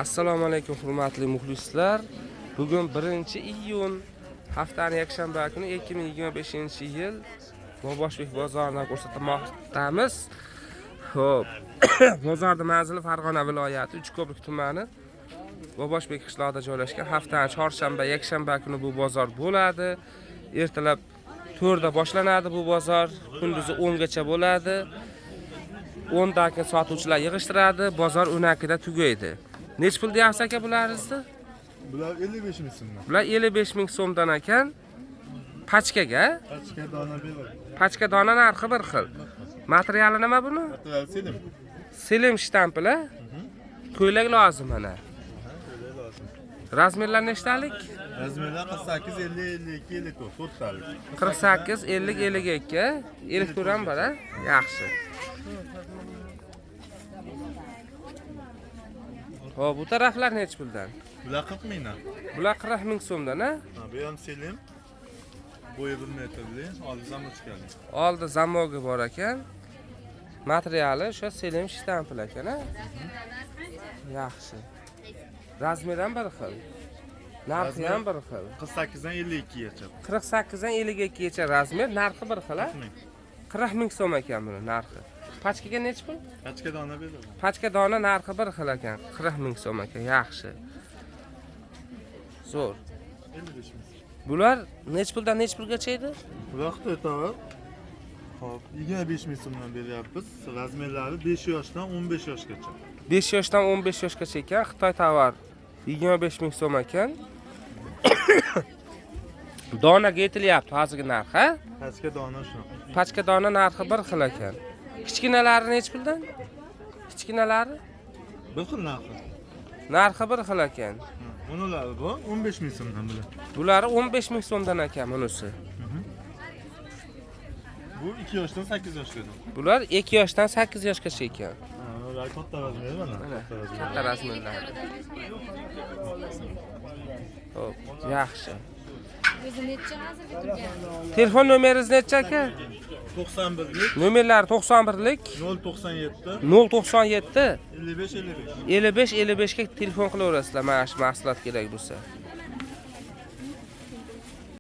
Assalomu alaykum hurmatli muxlislar. Bugun 1-iyun haftaning yakshanba kuni 2025-yil Boboshbek bozoridan ko'rsatmoqdamiz. Xo'p, bozorning manzili Farg'ona viloyati Uchko'prik tumani Boboshbek qishlog'ida joylashgan. Haftaning chorshanba, yakshanba kuni bu bozor bo'ladi. Ertalab 4 da boshlanadi bu bozor, kunduzi 10 gacha bo'ladi. 10 dan keyin sotuvchilar yig'ishtiradi, bozor 12 da tugaydi. Nech pul deyapsiz aka bularingizni? Bular 55 ming so'mdan. Bular 55 ming so'mdan ekan. Pachkaga? Pachka dona beradi. Pachka dona narxi bir xil. Materiali nima buni? Material selim. Selim shtampli. Ko'ylak lozim mana. Ko'ylak lozim. Razmerlar nechtalik? Razmerlar 48, 50, 52, 54, 4 talik. 48, 50, 52. 54 ham bor, yaxshi. Xo'p, bu taraflar nech puldan? Bular 40 mingdan. Bular 40 ming so'mdan, ha? Bu ham selim. Bo'yi 1 metrli, oldi zamochkali. Oldi zamogi bor ekan. Materiali o'sha selim shtampli ekan, ha? Yaxshi. Razmeri ham bir xil. Narxi ham bir xil. 48 dan 52 gacha. 48 dan 52 gacha razmer, narxi bir xil, ha? 40 ming so'm ekan buni narxi. Pachkaga nech pul? Pachka dona beradi. Pachka dona narxi bir xil ekan, 40 ming so'm ekan, yaxshi. Zo'r. 55 ming. Bular nech puldan nech pulgacha edi? Bular Xitoy tovar. Hop, 25 ming so'mdan beryapmiz. Razmerlari 5 yoshdan 15 yoshgacha. 5 yoshdan 15 yoshgacha ekan, Xitoy tovar 25 ming so'm ekan. Donaga aytilyapti hozirgi narx, ha? Pachka dona shunaqa. Pachka dona narxi bir xil ekan. Kichkinalari nech puldan? Kichkinalari? Bir xil narxi. Narxi bir xil ekan. Bunulari bu 15 ming so'mdan bular. Bulari 15 ming so'mdan ekan bunisi. Bu 2 yoshdan 8 yoshgacha. Bular 2 yoshdan 8 yoshgacha ekan. Ular katta razmer mana. Katta razmerlar. Xo'p, yaxshi. O'zi necha hozirga turgan? Telefon nomeringiz necha aka? 91lik, Nomerlar 91lik 097, 097 55 55. 55 55 ga telefon qilaverasizlar, mana shu mahsulot kerak bo'lsa.